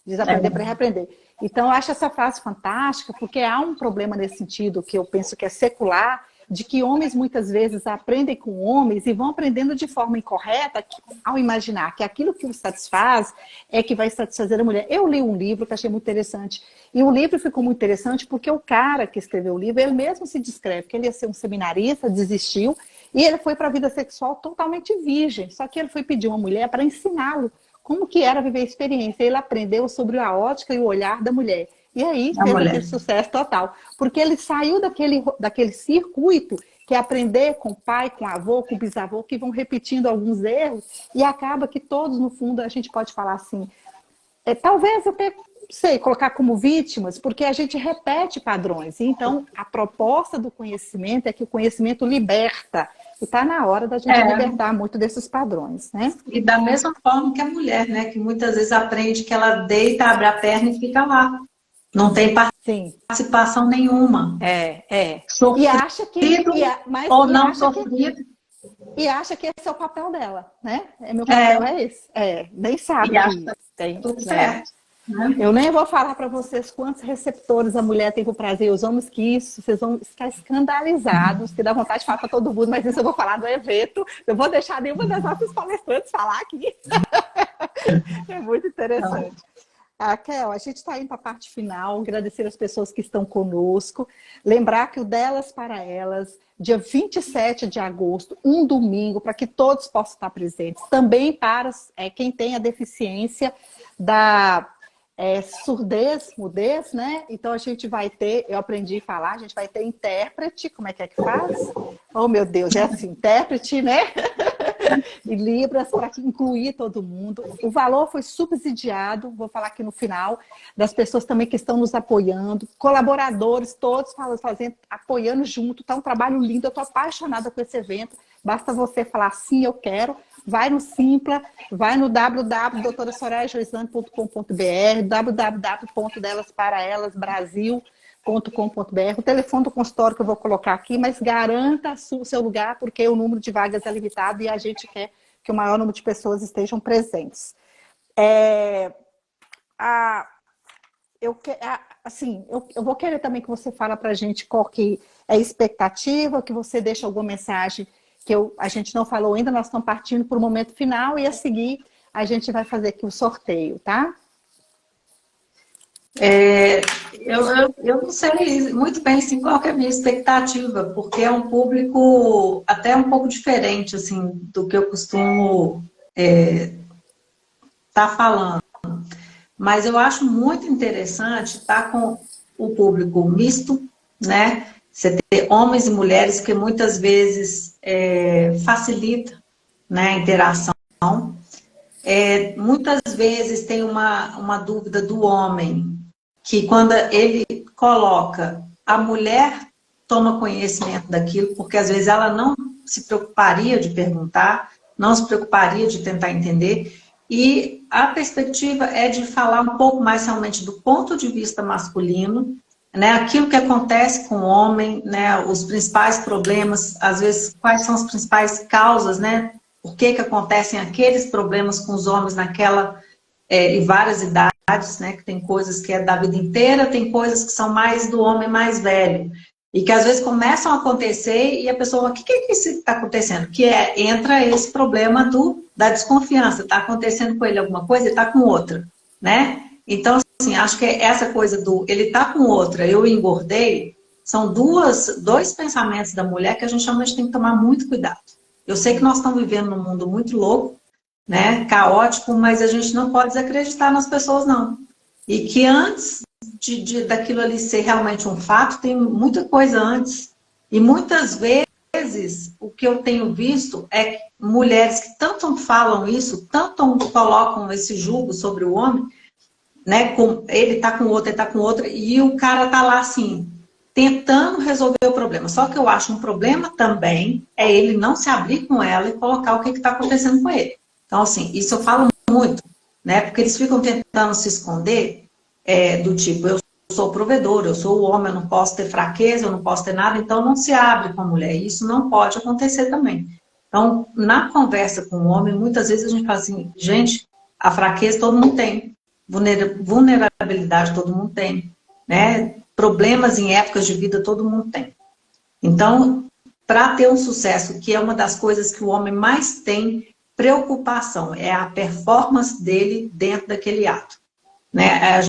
Desaprender para reaprender. Então, eu acho essa frase fantástica, porque há um problema nesse sentido, que eu penso que é secular, de que homens muitas vezes aprendem com homens e vão aprendendo de forma incorreta ao imaginar que aquilo que os satisfaz é que vai satisfazer a mulher. Eu li um livro que achei muito interessante, e o livro ficou muito interessante porque o cara que escreveu o livro, ele mesmo se descreve que ele ia ser um seminarista, desistiu, e ele foi para a vida sexual totalmente virgem, só que ele foi pedir uma mulher para ensiná-lo como que era viver a experiência. Ele aprendeu sobre a ótica e o olhar da mulher. E aí fez aquele sucesso total. Porque ele saiu daquele circuito que é aprender com o pai, com o avô, com o bisavô, que vão repetindo alguns erros, e acaba que todos, no fundo, a gente pode falar assim, talvez até, não sei, colocar como vítimas, porque a gente repete padrões. Então, a proposta do conhecimento é que o conhecimento liberta. E está na hora da gente libertar muito desses padrões, né? E da mesma forma que a mulher, né? Que muitas vezes aprende que ela deita, abre a perna e fica lá. não tem Sim, participação nenhuma. é. E Sofrido acha que, mas, ou e não acha que, sofrido. e acha que esse é o papel dela, né? Meu É, papel é esse. Nem sabe e acho que que tá tem, tudo né? certo. Né? Eu nem vou falar para vocês quantos receptores a mulher tem com prazer e os homens que isso, vocês vão ficar escandalizados, que dá vontade de falar para todo mundo, mas isso eu vou falar no evento. Eu vou deixar nenhuma das nossas palestrantes falar aqui. É muito Então, interessante. Raquel, a gente está indo para a parte final, agradecer as pessoas que estão conosco, lembrar que o Delas para Elas, dia 27 de agosto, um domingo, para que todos possam estar presentes, também para quem tem a deficiência da surdez, mudez, né? Então a gente vai ter, eu aprendi a falar, a gente vai ter intérprete, como é que faz? Oh meu Deus, é assim, intérprete, né? E Libras para incluir todo mundo. O valor foi subsidiado, vou falar aqui no final, das pessoas também que estão nos apoiando, colaboradores, todos fazendo, apoiando junto. Tá um trabalho lindo, eu estou apaixonada com esse evento. Basta você falar sim, eu quero. Vai no Simpla, vai no www.doutorasorayajoislane.com.br, www.delasparaelasbrasil.com.br, o telefone do consultório que eu vou colocar aqui, mas garanta o seu lugar, porque o número de vagas é limitado e a gente quer que o maior número de pessoas estejam presentes. Eu vou querer também que você fale para a gente qual que é a expectativa, que você deixa alguma mensagem que a gente não falou ainda, nós estamos partindo para o momento final e a seguir a gente vai fazer aqui o sorteio, tá? eu não sei muito bem assim, qual que é a minha expectativa, porque é um público até um pouco diferente assim, do que eu costumo estar falando. Mas eu acho muito interessante estar com o público misto, né? Você ter homens e mulheres, que muitas vezes facilita, né, a interação. Muitas vezes tem uma dúvida do homem, que quando ele coloca, a mulher toma conhecimento daquilo, porque às vezes ela não se preocuparia de perguntar, não se preocuparia de tentar entender, e a perspectiva é de falar um pouco mais realmente do ponto de vista masculino, né, aquilo que acontece com o homem, né, os principais problemas, às vezes quais são as principais causas, né, por que acontecem aqueles problemas com os homens naquela e várias idades, né, que tem coisas que é da vida inteira, tem coisas que são mais do homem mais velho, e que às vezes começam a acontecer e a pessoa fala, o que está acontecendo? Que entra esse problema da desconfiança, está acontecendo com ele alguma coisa, ele está com outra, né? Então, assim, acho que essa coisa do ele está com outra, eu engordei, são dois pensamentos da mulher que a gente realmente tem que tomar muito cuidado. Eu sei que nós estamos vivendo num mundo muito louco, né, caótico, mas a gente não pode desacreditar nas pessoas, não. E que antes daquilo ali ser realmente um fato, tem muita coisa antes. E muitas vezes, o que eu tenho visto é mulheres que tanto falam isso, tanto colocam esse julgo sobre o homem, né, ele tá com outro, ele tá com outra, e o cara tá lá assim, tentando resolver o problema. Só que eu acho um problema também é ele não se abrir com ela e colocar o que está acontecendo com ele. Então, assim, isso eu falo muito, né? Porque eles ficam tentando se esconder do tipo, eu sou o provedor, eu sou o homem, eu não posso ter fraqueza, eu não posso ter nada, então não se abre com a mulher. Isso não pode acontecer também. Então, na conversa com o homem, muitas vezes a gente fala assim, gente, a fraqueza todo mundo tem, vulnerabilidade todo mundo tem, né? Problemas em épocas de vida todo mundo tem. Então, para ter um sucesso, que é uma das coisas que o homem mais tem preocupação, é a performance dele dentro daquele ato, né?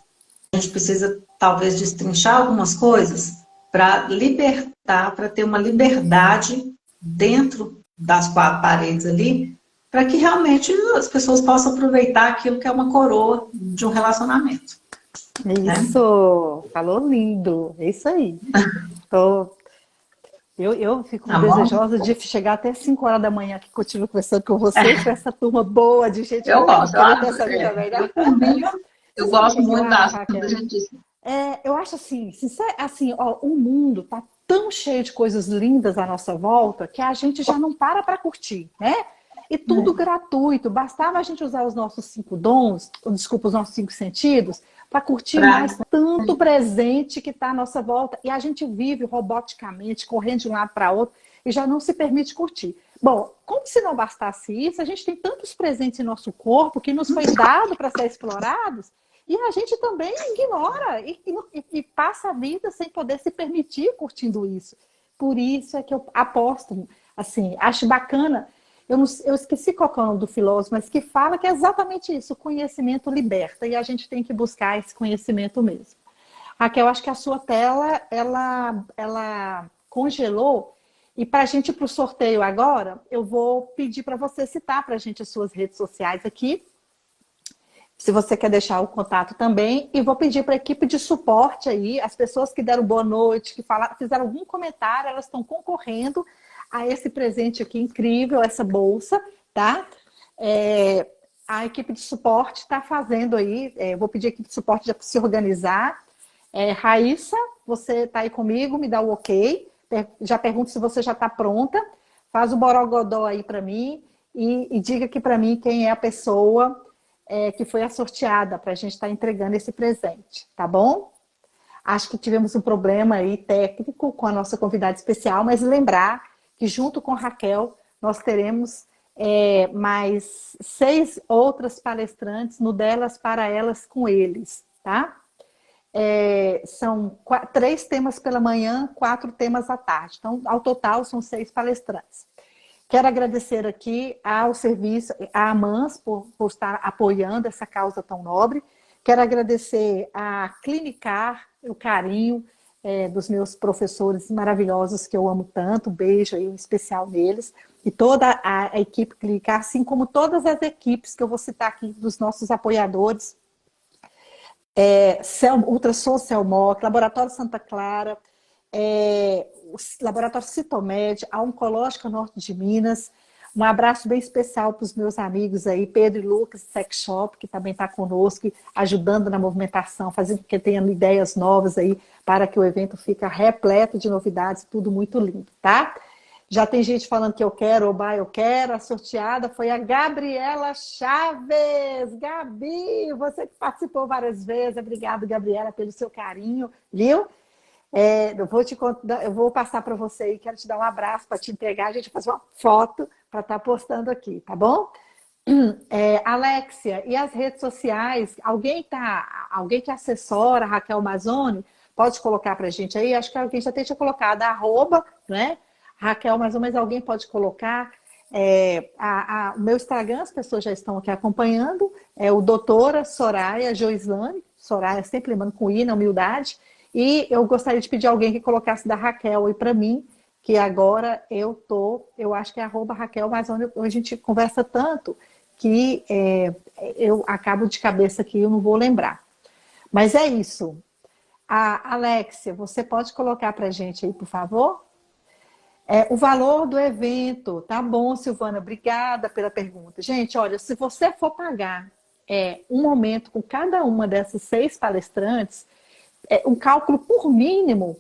A gente precisa, talvez, destrinchar algumas coisas para libertar, para ter uma liberdade dentro das quatro paredes ali, para que realmente as pessoas possam aproveitar aquilo que é uma coroa de um relacionamento. Né? Isso, falou lindo, é isso aí. Tô, eu fico Tá bom? desejosa de chegar até 5 horas da manhã aqui continuo conversando com vocês, com essa turma boa de gente Eu boa. Eu gosto, queria ter essa vida eu melhor. também, Você eu sabe o gosto que que eu muito da acho, ação da Raquel? gente. Eu acho assim, assim, ó, o mundo tá tão cheio de coisas lindas à nossa volta que a gente já não para curtir, né? E tudo gratuito, bastava a gente usar os nossos 5 dons, desculpa, os nossos 5 sentidos, para curtir mais tanto presente que está à nossa volta. E a gente vive roboticamente, correndo de um lado para outro, e já não se permite curtir. Bom, como se não bastasse isso, a gente tem tantos presentes em nosso corpo que nos foi dado para ser explorados, e a gente também ignora e passa a vida sem poder se permitir curtindo isso. Por isso é que eu aposto, assim, acho bacana. Eu esqueci qual é o nome do filósofo, mas que fala que é exatamente isso: o conhecimento liberta, e a gente tem que buscar esse conhecimento mesmo. Raquel, acho que a sua tela, ela congelou, e para a gente ir para o sorteio agora, eu vou pedir para você citar para a gente as suas redes sociais aqui, se você quer deixar o contato também, e vou pedir para a equipe de suporte aí, as pessoas que deram boa noite, que fizeram algum comentário, elas estão concorrendo a esse presente aqui incrível, essa bolsa, tá? A equipe de suporte está fazendo aí, vou pedir a equipe de suporte já para se organizar. Raíssa, você está aí comigo, me dá o ok, já pergunto se você já está pronta, faz o borogodó aí para mim e diga aqui para mim quem é a pessoa que foi a sorteada para a gente estar entregando esse presente, tá bom? Acho que tivemos um problema aí técnico com a nossa convidada especial, mas lembrar que junto com a Raquel nós teremos mais 6 outras palestrantes no Delas para Elas com Eles, tá? São 3 temas pela manhã, 4 temas à tarde. Então, ao total, são 6 palestrantes. Quero agradecer aqui ao serviço, à AMANS, por estar apoiando essa causa tão nobre. Quero agradecer à Clinicar, o carinho dos meus professores maravilhosos que eu amo tanto. Um beijo aí, um especial neles. E toda a equipe Clinicar, assim como todas as equipes que eu vou citar aqui dos nossos apoiadores. Ultrassom Celmoc, Laboratório Santa Clara, o Laboratório Citomed, a Oncológica Norte de Minas. Um abraço bem especial para os meus amigos aí, Pedro e Lucas, Sex Shop, que também está conosco, ajudando na movimentação, fazendo com que tenham ideias novas aí, para que o evento fique repleto de novidades, tudo muito lindo, tá? Já tem gente falando que eu quero, oba, eu quero. A sorteada foi a Gabriela Chaves. Gabi, você que participou várias vezes. Obrigada, Gabriela, pelo seu carinho, viu? Eu vou passar para você aí, quero te dar um abraço para te entregar, a gente vai fazer uma foto para estar postando aqui, tá bom? Alexia, e as redes sociais? Alguém que assessora a Raquel Mazzoni, pode colocar para a gente aí? Acho que alguém já tinha colocado, @, né? Raquel Mazzoni, mas alguém pode colocar. O meu Instagram, as pessoas já estão aqui acompanhando, é o doutora Soraya Joislane, Soraya sempre lembrando com I, na humildade. E eu gostaria de pedir alguém que colocasse da Raquel aí para mim, que agora eu acho que é @Raquel, mas onde a gente conversa tanto que eu acabo de cabeça aqui, eu não vou lembrar. Mas é isso. Alexia, você pode colocar para a gente aí, por favor? O valor do evento. Tá bom, Silvana, obrigada pela pergunta. Gente, olha, se você for pagar um momento com cada uma dessas 6 palestrantes, um cálculo por mínimo,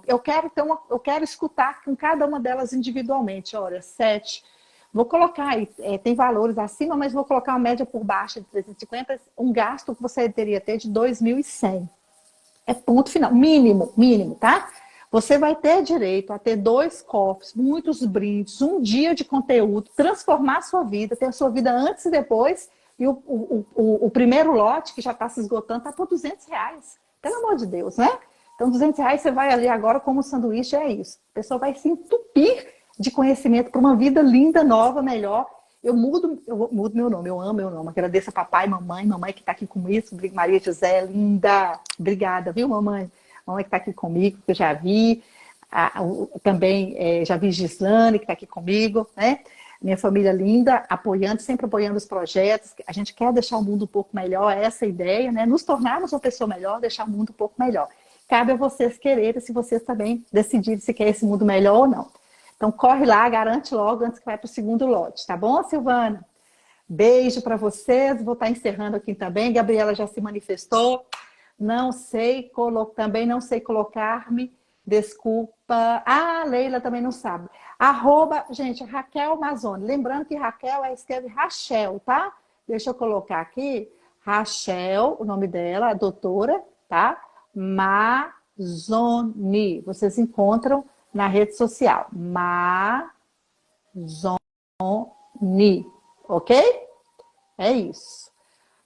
eu quero escutar com cada uma delas individualmente. Olha, 7. Vou colocar aí, tem valores acima, mas vou colocar uma média por baixo de 350, um gasto que você teria ter de 2.100. Ponto final, mínimo, tá? Você vai ter direito a ter 2 copos, muitos brindes, um dia de conteúdo, transformar a sua vida, ter a sua vida antes e depois, e o primeiro lote, que já está se esgotando, está por R$200. Pelo amor de Deus, né? Então, R$200 você vai ali agora como sanduíche, é isso. A pessoa vai se entupir de conhecimento para uma vida linda, nova, melhor. Eu mudo meu nome, eu amo meu nome. Agradeço a papai, mamãe que está aqui comigo, Maria José, linda. Obrigada, viu, mamãe? Mamãe que está aqui comigo, que eu já vi. Também já vi Gislane, que está aqui comigo, né? Minha família linda, sempre apoiando os projetos. A gente quer deixar o mundo um pouco melhor, essa é a ideia, né? Nos tornarmos uma pessoa melhor, deixar o mundo um pouco melhor. Cabe a vocês quererem, se vocês também decidirem se quer esse mundo melhor ou não. Então, corre lá, garante logo antes que vai para o segundo lote, tá bom, Silvana? Beijo para vocês, vou estar encerrando aqui também. Gabriela já se manifestou. Também não sei colocar-me. Desculpa. Leila também não sabe. Gente, Raquel Mazzoni. Lembrando que Raquel escreve Rachel, tá? Deixa eu colocar aqui. Rachel, o nome dela, a doutora, tá? Mazzoni. Vocês encontram na rede social. Mazzoni, ok? É isso.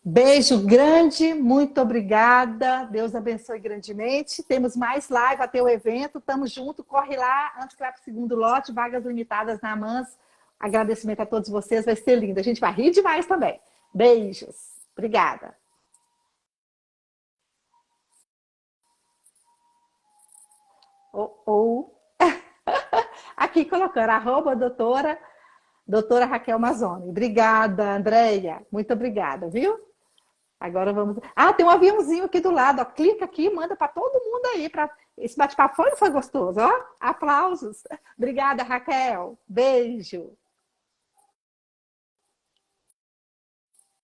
Beijo grande, muito obrigada. Deus abençoe grandemente. Temos mais live até o evento. Tamo junto, corre lá antes que vá para o segundo lote, vagas limitadas na Mans. Agradecimento a todos vocês, vai ser lindo. A gente vai rir demais também. Beijos. Obrigada. Ou aqui colocando, doutora Raquel Mazzoni. Obrigada, Andréia. Muito obrigada, viu? Agora vamos. Ah, tem um aviãozinho aqui do lado. Ó. Clica aqui e manda para todo mundo aí. Esse bate-papo foi gostoso, ó. Aplausos. Obrigada, Raquel. Beijo.